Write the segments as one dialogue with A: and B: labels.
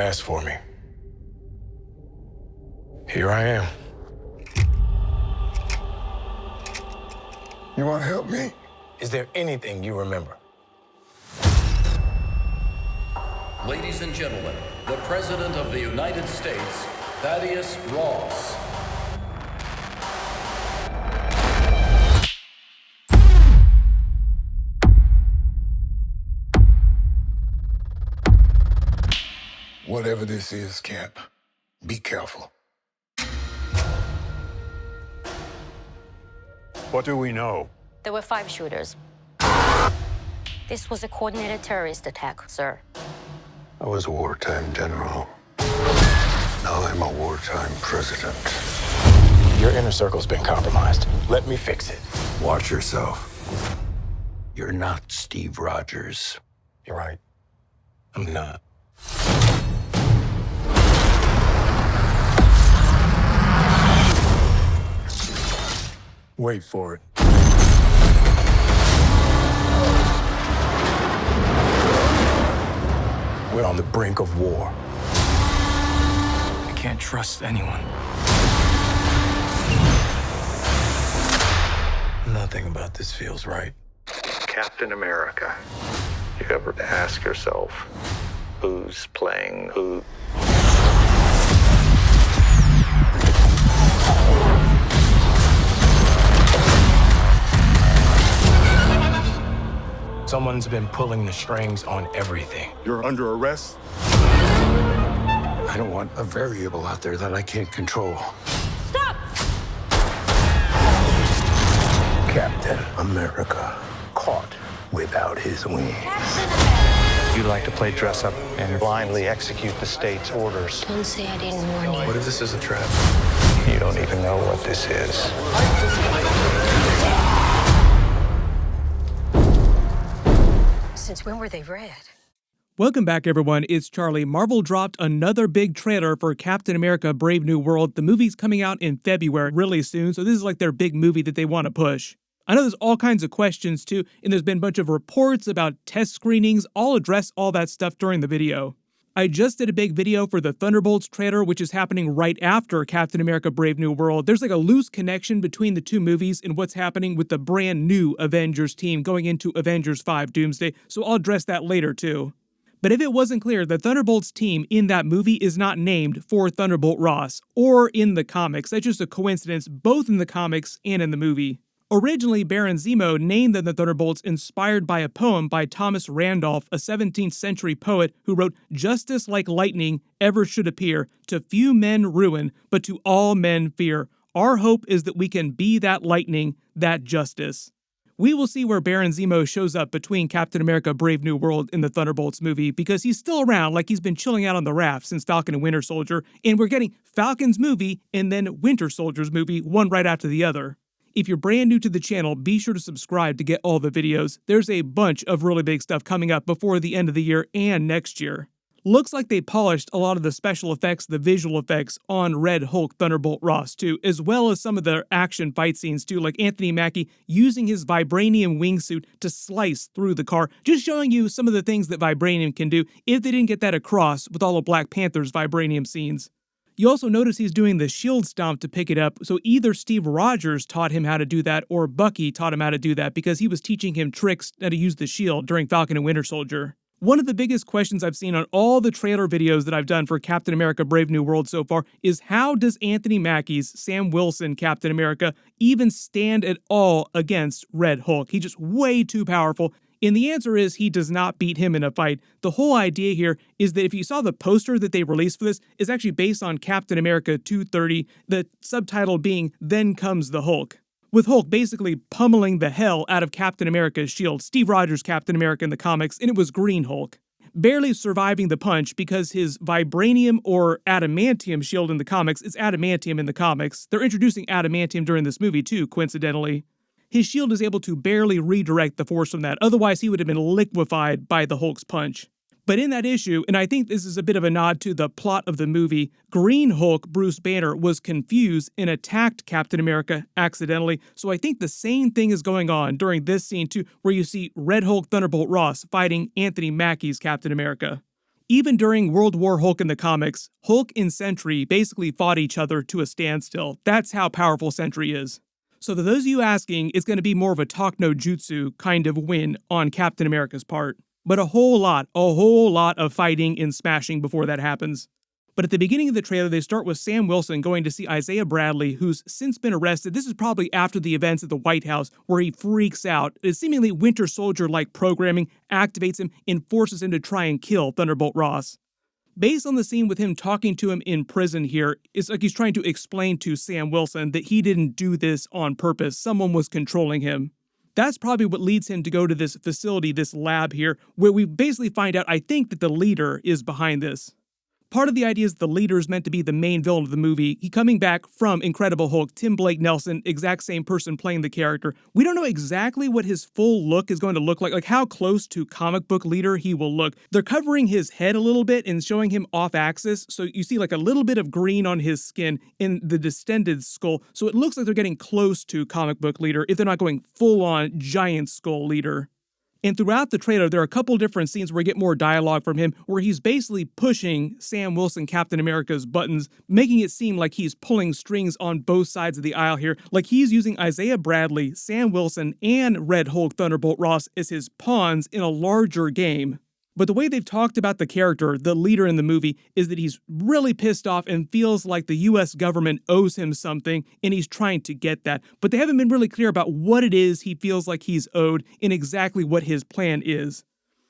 A: asked for me. Here I am.
B: You want to help me?
A: Is there anything you remember?
C: Ladies and gentlemen, the President of the United States, Thaddeus Ross.
B: Whatever this is, Cap, be careful.
D: What do we know?
E: There were 5 shooters. This was a coordinated terrorist attack, sir.
B: I was a wartime general. Now I'm a wartime president.
A: Your inner circle's been compromised. Let me fix it.
B: Watch yourself. You're not Steve Rogers.
A: You're right. I'm not.
D: Wait for it.
A: We're on the brink of war. I can't trust anyone. Nothing about this feels right.
F: Captain America. You ever ask yourself, who's playing who?
A: Someone's been pulling the strings on everything.
D: You're under arrest?
B: I don't want a variable out there that I can't control.
E: Stop!
B: Captain America, caught without his wings.
F: You like to play dress up and blindly execute the state's orders.
E: Don't say I didn't warn you.
A: What if this is a trap?
F: You don't even know what this is.
E: Since when were they red?
G: Welcome back, everyone. It's Charlie. Marvel dropped another big trailer for Captain America Brave New World. The movie's coming out in February really soon, so this is like their big movie that they want to push. I know there's all kinds of questions too, and there's been a bunch of reports about test screenings. I'll address all that stuff during the video. I just did a big video for the Thunderbolts trailer, which is happening right after Captain America Brave New World. There's like a loose connection between the two movies and what's happening with the brand new Avengers team going into Avengers 5 Doomsday, so I'll address that later too. But if it wasn't clear, the Thunderbolts team in that movie is not named for Thunderbolt Ross, or in the comics. That's just a coincidence, both in the comics and in the movie. Originally, Baron Zemo named them the Thunderbolts inspired by a poem by Thomas Randolph, a 17th century poet who wrote, "Justice like lightning ever should appear, to few men ruin, but to all men fear. Our hope is that we can be that lightning, that justice." We will see where Baron Zemo shows up between Captain America Brave New World and the Thunderbolts movie, because he's still around, like he's been chilling out on the raft since Falcon and Winter Soldier, and we're getting Falcon's movie and then Winter Soldier's movie, one right after the other. If you're brand new to the channel, be sure to subscribe to get all the videos. There's a bunch of really big stuff coming up before the end of the year and next year. Looks like they polished a lot of the special effects, the visual effects on Red Hulk Thunderbolt Ross too, as well as some of the action fight scenes too, like Anthony Mackie using his vibranium wingsuit to slice through the car, just showing you some of the things that vibranium can do if they didn't get that across with all of Black Panther's vibranium scenes. You also notice he's doing the shield stomp to pick it up, so either Steve Rogers taught him how to do that or Bucky taught him how to do that because he was teaching him tricks how to use the shield during Falcon and Winter Soldier. One of the biggest questions I've seen on all the trailer videos that I've done for Captain America Brave New World so far is how does Anthony Mackie's Sam Wilson Captain America even stand at all against Red Hulk? He's just way too powerful. And the answer is he does not beat him in a fight. The whole idea here is that if you saw the poster that they released for this, is actually based on Captain America 230, the subtitle being Then Comes the Hulk. With Hulk basically pummeling the hell out of Captain America's shield, Steve Rogers' Captain America in the comics, and it was Green Hulk. Barely surviving the punch because his vibranium or adamantium shield in the comics is adamantium in the comics. They're introducing adamantium during this movie too, coincidentally. His shield is able to barely redirect the force from that, otherwise he would have been liquefied by the Hulk's punch. But in that issue, and I think this is a bit of a nod to the plot of the movie, Green Hulk Bruce Banner was confused and attacked Captain America accidentally, so I think the same thing is going on during this scene too, where you see Red Hulk Thunderbolt Ross fighting Anthony Mackie's Captain America. Even during World War Hulk in the comics, Hulk and Sentry basically fought each other to a standstill. That's how powerful Sentry is. So for those of you asking, it's going to be more of a talk no jutsu kind of win on Captain America's part. But a whole lot of fighting and smashing before that happens. But at the beginning of the trailer, they start with Sam Wilson going to see Isaiah Bradley, who's since been arrested. This is probably after the events at the White House, where he freaks out. A seemingly Winter Soldier-like programming activates him and forces him to try and kill Thunderbolt Ross. Based on the scene with him talking to him in prison here, it's like he's trying to explain to Sam Wilson that he didn't do this on purpose. Someone was controlling him. That's probably what leads him to go to this facility, this lab here, where we basically find out, I think, that the leader is behind this. Part of the idea is the leader is meant to be the main villain of the movie. He coming back from Incredible Hulk, Tim Blake Nelson, exact same person playing the character. We don't know exactly what his full look is going to look like how close to comic book leader he will look. They're covering his head a little bit and showing him off axis, so you see like a little bit of green on his skin in the distended skull, so it looks like they're getting close to comic book leader if they're not going full-on giant skull leader. And throughout the trailer, there are a couple different scenes where we get more dialogue from him, where he's basically pushing Sam Wilson, Captain America's buttons, making it seem like he's pulling strings on both sides of the aisle here, like he's using Isaiah Bradley, Sam Wilson, and Red Hulk Thunderbolt Ross as his pawns in a larger game. But the way they've talked about the character, the leader in the movie, is that he's really pissed off and feels like the US government owes him something, and he's trying to get that. But they haven't been really clear about what it is he feels like he's owed and exactly what his plan is.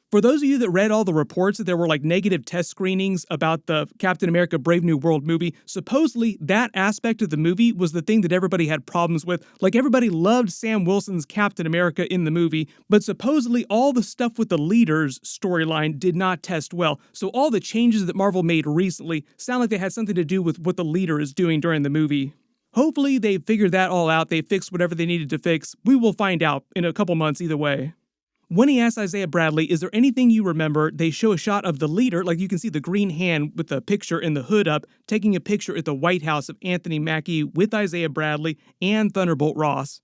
G: For those of you that read all the reports that there were like negative test screenings about the Captain America Brave New World movie, supposedly that aspect of the movie was the thing that everybody had problems with. Like everybody loved Sam Wilson's Captain America in the movie, but supposedly all the stuff with the leader's storyline did not test well. So all the changes that Marvel made recently sound like they had something to do with what the leader is doing during the movie. Hopefully they figured that all out, they fixed whatever they needed to fix. We will find out in a couple months either way. When he asks Isaiah Bradley, is there anything you remember, they show a shot of the leader, like you can see the green hand with the picture and the hood up, taking a picture at the White House of Anthony Mackie with Isaiah Bradley and Thunderbolt Ross.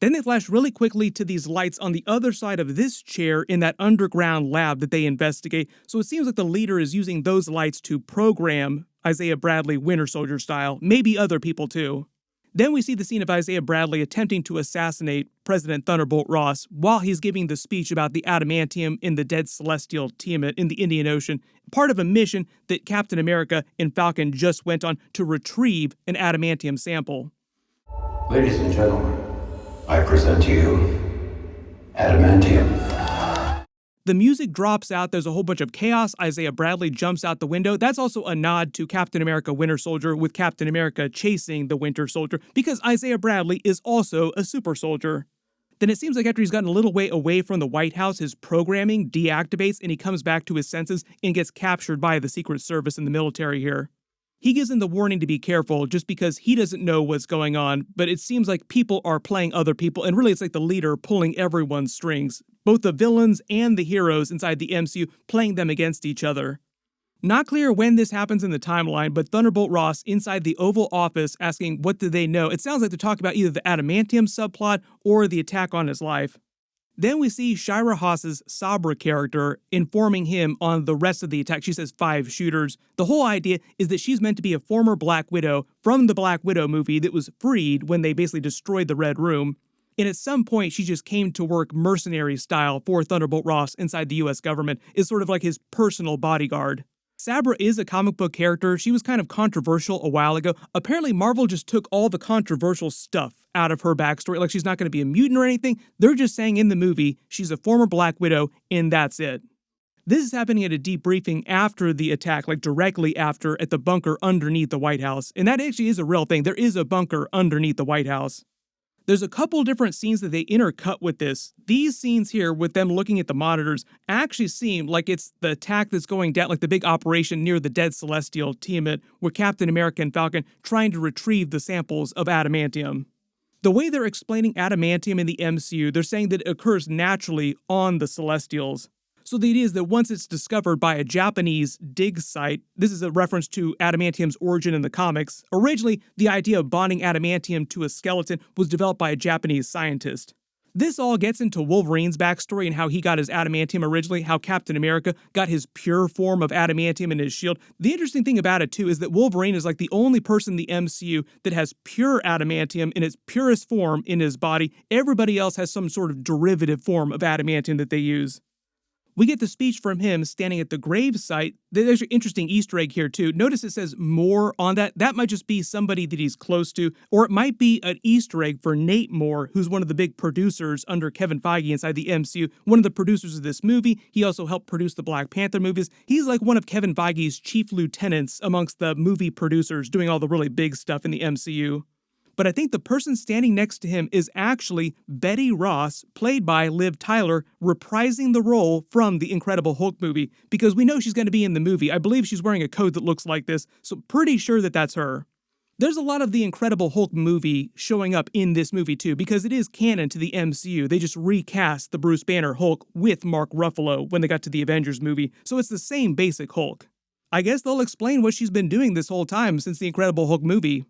G: Then they flash really quickly to these lights on the other side of this chair in that underground lab that they investigate, so it seems like the leader is using those lights to program Isaiah Bradley Winter Soldier style, maybe other people too. Then we see the scene of Isaiah Bradley attempting to assassinate President Thunderbolt Ross while he's giving the speech about the Adamantium in the dead celestial Tiamat in the Indian Ocean, part of a mission that Captain America and Falcon just went on to retrieve an Adamantium sample.
H: Ladies and gentlemen, I present to you Adamantium.
G: The music drops out, there's a whole bunch of chaos, Isaiah Bradley jumps out the window. That's also a nod to Captain America Winter Soldier, with Captain America chasing the Winter Soldier, because Isaiah Bradley is also a super soldier. Then it seems like after he's gotten a little way away from the White House, his programming deactivates and he comes back to his senses and gets captured by the Secret Service and the military here. He gives them the warning to be careful just because he doesn't know what's going on, but it seems like people are playing other people, and really it's like the leader pulling everyone's strings, both the villains and the heroes inside the MCU playing them against each other. Not clear when this happens in the timeline, but Thunderbolt Ross inside the Oval Office asking what do they know. It sounds like they're talking about either the Adamantium subplot or the attack on his life. Then we see Shira Haas's Sabra character informing him on the rest of the attack. She says 5 shooters. The whole idea is that she's meant to be a former Black Widow from the Black Widow movie that was freed when they basically destroyed the Red Room. And at some point, she just came to work mercenary style for Thunderbolt Ross inside the US government, is sort of like his personal bodyguard. Sabra is a comic book character. She was kind of controversial a while ago. Apparently, Marvel just took all the controversial stuff out of her backstory. Like she's not going to be a mutant or anything. They're just saying in the movie, she's a former Black Widow, and that's it. This is happening at a debriefing after the attack, like directly after, at the bunker underneath the White House. And that actually is a real thing. There is a bunker underneath the White House. There's a couple different scenes that they intercut with this. These scenes here with them looking at the monitors actually seem like it's the attack that's going down, like the big operation near the dead celestial Tiamat, where Captain America and Falcon trying to retrieve the samples of adamantium. The way they're explaining adamantium in the MCU, they're saying that it occurs naturally on the Celestials. So the idea is that once it's discovered by a Japanese dig site, this is a reference to adamantium's origin in the comics. Originally, the idea of bonding adamantium to a skeleton was developed by a Japanese scientist. This all gets into Wolverine's backstory and how he got his adamantium originally, how Captain America got his pure form of adamantium in his shield. The interesting thing about it, too, is that Wolverine is like the only person in the MCU that has pure adamantium in its purest form in his body. Everybody else has some sort of derivative form of adamantium that they use. We get the speech from him standing at the grave site. There's an interesting Easter egg here, too. Notice it says Moore on that. That might just be somebody that he's close to, or it might be an Easter egg for Nate Moore, who's one of the big producers under Kevin Feige inside the MCU, one of the producers of this movie. He also helped produce the Black Panther movies. He's like one of Kevin Feige's chief lieutenants amongst the movie producers doing all the really big stuff in the MCU. But I think the person standing next to him is actually Betty Ross, played by Liv Tyler, reprising the role from the Incredible Hulk movie, because we know she's going to be in the movie. I believe she's wearing a coat that looks like this, so pretty sure that that's her. There's a lot of the Incredible Hulk movie showing up in this movie too, because it is canon to the MCU. They just recast the Bruce Banner Hulk with Mark Ruffalo when they got to the Avengers movie, so it's the same basic Hulk. I guess they'll explain what she's been doing this whole time since the Incredible Hulk movie.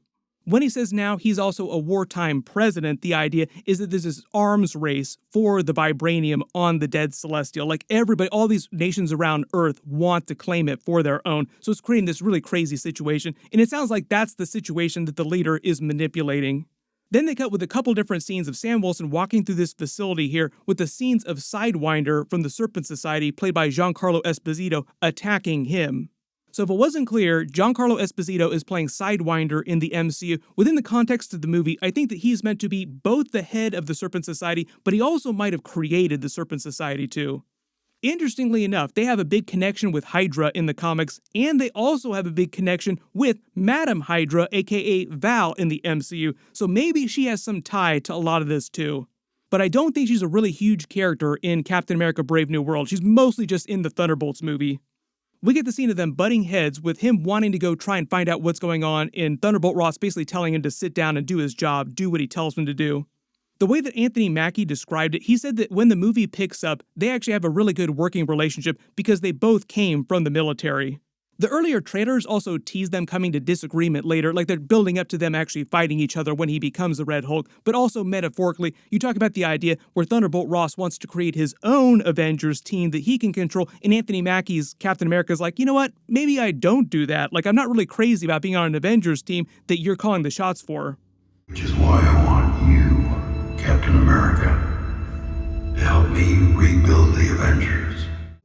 G: When he says now he's also a wartime president, the idea is that there's this arms race for the vibranium on the dead Celestial. Like everybody, all these nations around Earth want to claim it for their own. So it's creating this really crazy situation. And it sounds like that's the situation that the leader is manipulating. Then they cut with a couple different scenes of Sam Wilson walking through this facility here with the scenes of Sidewinder from the Serpent Society, played by Giancarlo Esposito, attacking him. So if it wasn't clear, Giancarlo Esposito is playing Sidewinder in the MCU. Within the context of the movie, I think that he's meant to be both the head of the Serpent Society, but he also might have created the Serpent Society too. Interestingly enough, they have a big connection with Hydra in the comics, and they also have a big connection with Madam Hydra, aka Val, in the MCU, so maybe she has some tie to a lot of this too. But I don't think she's a really huge character in Captain America Brave New World. She's mostly just in the Thunderbolts movie. We get the scene of them butting heads with him wanting to go try and find out what's going on, and Thunderbolt Ross basically telling him to sit down and do his job, do what he tells him to do. The way that Anthony Mackie described it, he said that when the movie picks up, they actually have a really good working relationship because they both came from the military. The earlier trailers also tease them coming to disagreement later, like they're building up to them actually fighting each other when he becomes the Red Hulk, but also metaphorically, you talk about the idea where Thunderbolt Ross wants to create his own Avengers team that he can control, and Anthony Mackie's Captain America is like, you know what, maybe I don't do that. Like, I'm not really crazy about being on an Avengers team that you're calling the shots for.
H: Which is why I want you, Captain America, to help me rebuild the Avengers.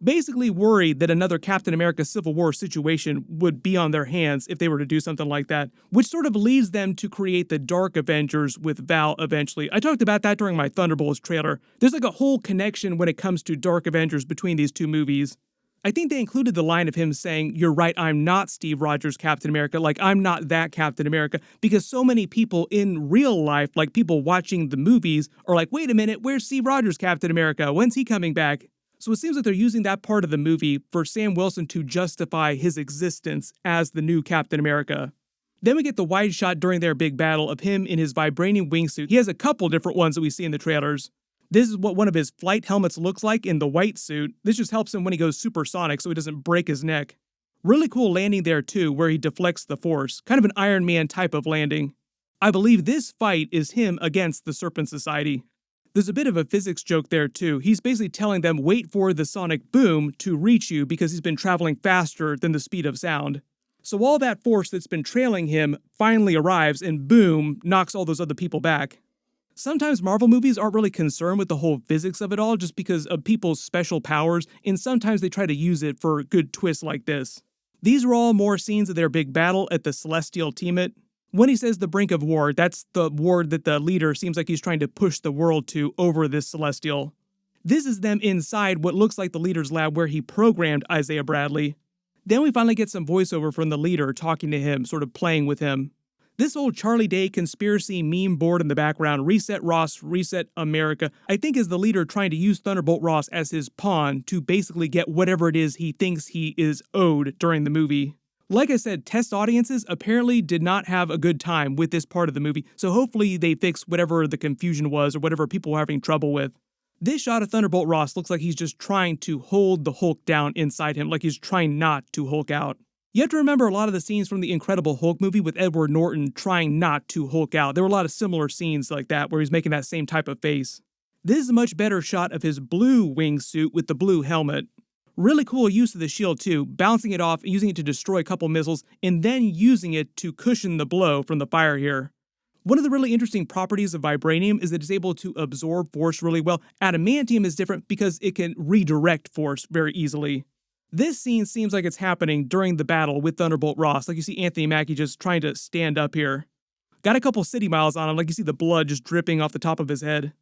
G: Basically worried that another Captain America Civil War situation would be on their hands if they were to do something like that, which sort of leads them to create the Dark Avengers with Val eventually. I talked about that during my Thunderbolts trailer. There's like a whole connection when it comes to Dark Avengers between these two movies. I think they included the line of him saying, "You're right, I'm not Steve Rogers Captain America, like I'm not that Captain America," because so many people in real life, like people watching the movies, are like, wait a minute, where's Steve Rogers Captain America? When's he coming back? So it seems like they're using that part of the movie for Sam Wilson to justify his existence as the new Captain America. Then we get the wide shot during their big battle of him in his vibranium wingsuit. He has a couple different ones that we see in the trailers. This is what one of his flight helmets looks like in the white suit. This just helps him when he goes supersonic so he doesn't break his neck. Really cool landing there too, where he deflects the Force. Kind of an Iron Man type of landing. I believe this fight is him against the Serpent Society. There's a bit of a physics joke there too. He's basically telling them wait for the sonic boom to reach you because he's been traveling faster than the speed of sound. So all that force that's been trailing him finally arrives and boom, knocks all those other people back. Sometimes Marvel movies aren't really concerned with the whole physics of it all just because of people's special powers, and sometimes they try to use it for good twists like this. These are all more scenes of their big battle at the Celestial Tiamat. When he says the brink of war, that's the war that the leader seems like he's trying to push the world to over this Celestial. This is them inside what looks like the leader's lab where he programmed Isaiah Bradley. Then we finally get some voiceover from the leader talking to him, sort of playing with him. This old Charlie Day conspiracy meme board in the background, Reset Ross, Reset America, I think is the leader trying to use Thunderbolt Ross as his pawn to basically get whatever it is he thinks he is owed during the movie. Like I said, test audiences apparently did not have a good time with this part of the movie, so hopefully they fix whatever the confusion was or whatever people were having trouble with. This shot of Thunderbolt Ross looks like he's just trying to hold the Hulk down inside him, like he's trying not to Hulk out. You have to remember a lot of the scenes from the Incredible Hulk movie with Edward Norton trying not to Hulk out. There were a lot of similar scenes like that where he's making that same type of face. This is a much better shot of his blue wingsuit with the blue helmet. Really cool use of the shield too, bouncing it off, using it to destroy a couple missiles, and then using it to cushion the blow from the fire here. One of the really interesting properties of vibranium is that it's able to absorb force really well. Adamantium is different because it can redirect force very easily. This scene seems like it's happening during the battle with Thunderbolt Ross, like you see Anthony Mackie just trying to stand up here. Got a couple city miles on him, like you see the blood just dripping off the top of his head.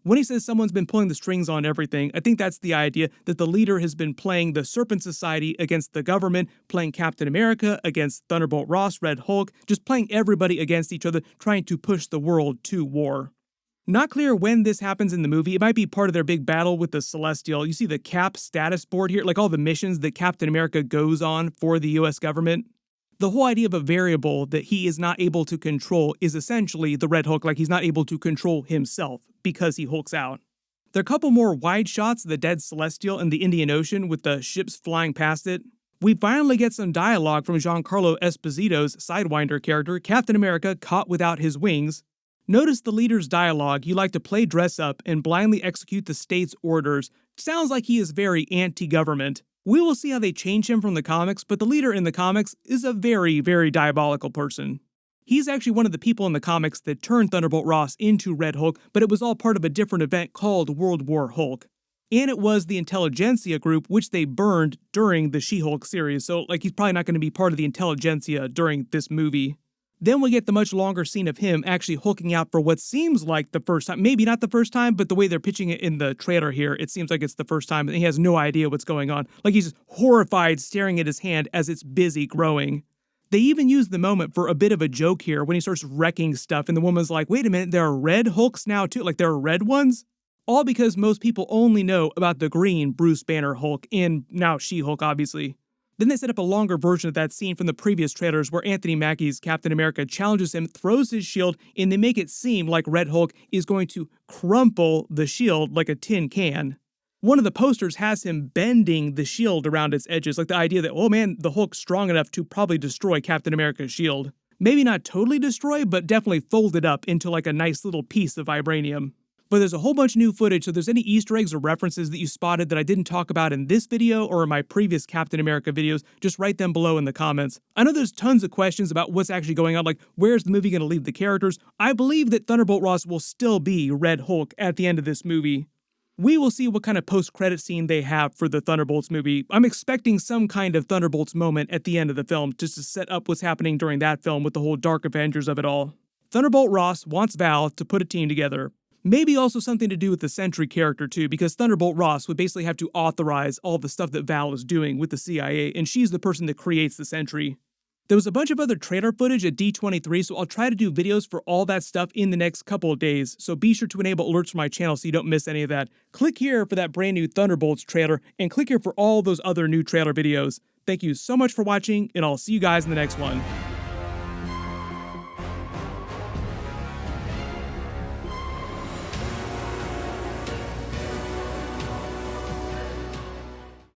G: When he says someone's been pulling the strings on everything, I think that's the idea that the leader has been playing the Serpent Society against the government, playing Captain America against Thunderbolt Ross, Red Hulk, just playing everybody against each other, trying to push the world to war. Not clear when this happens in the movie. It might be part of their big battle with the Celestial. You see the Cap status board here, like all the missions that Captain America goes on for the US government. The whole idea of a variable that he is not able to control is essentially the Red Hulk, like he's not able to control himself because he hulks out. There are a couple more wide shots of the dead Celestial in the Indian Ocean with the ships flying past it. We finally get some dialogue from Giancarlo Esposito's Sidewinder character, Captain America caught without his wings. Notice the leader's dialogue, you like to play dress up and blindly execute the state's orders. Sounds like he is very anti-government. We will see how they change him from the comics, but the leader in the comics is a very, very diabolical person. He's actually one of the people in the comics that turned Thunderbolt Ross into Red Hulk, but it was all part of a different event called World War Hulk. And it was the Intelligentsia group, which they burned during the She-Hulk series, so like he's probably not going to be part of the Intelligentsia during this movie. Then we get the much longer scene of him actually hulking out for what seems like the first time. Maybe not the first time, but the way they're pitching it in the trailer here, it seems like it's the first time and he has no idea what's going on. Like he's just horrified staring at his hand as it's busy growing. They even use the moment for a bit of a joke here when he starts wrecking stuff and the woman's like, wait a minute, there are red Hulks now too? Like there are red ones? All because most people only know about the green Bruce Banner Hulk and now She-Hulk obviously. Then they set up a longer version of that scene from the previous trailers where Anthony Mackie's Captain America challenges him, throws his shield, and they make it seem like Red Hulk is going to crumple the shield like a tin can. One of the posters has him bending the shield around its edges, like the idea that, oh man, the Hulk's strong enough to probably destroy Captain America's shield. Maybe not totally destroy, but definitely fold it up into like a nice little piece of vibranium. But there's a whole bunch of new footage, so if there's any Easter eggs or references that you spotted that I didn't talk about in this video or in my previous Captain America videos, just write them below in the comments. I know there's tons of questions about what's actually going on, like where's the movie going to leave the characters? I believe that Thunderbolt Ross will still be Red Hulk at the end of this movie. We will see what kind of post-credit scene they have for the Thunderbolts movie. I'm expecting some kind of Thunderbolts moment at the end of the film, just to set up what's happening during that film with the whole Dark Avengers of it all. Thunderbolt Ross wants Val to put a team together. Maybe also something to do with the Sentry character too, because Thunderbolt Ross would basically have to authorize all the stuff that Val is doing with the CIA, and she's the person that creates the Sentry. There was a bunch of other trailer footage at D23, so I'll try to do videos for all that stuff in the next couple of days, so be sure to enable alerts for my channel so you don't miss any of that. Click here for that brand new Thunderbolts trailer, and click here for all those other new trailer videos. Thank you so much for watching, and I'll see you guys in the next one.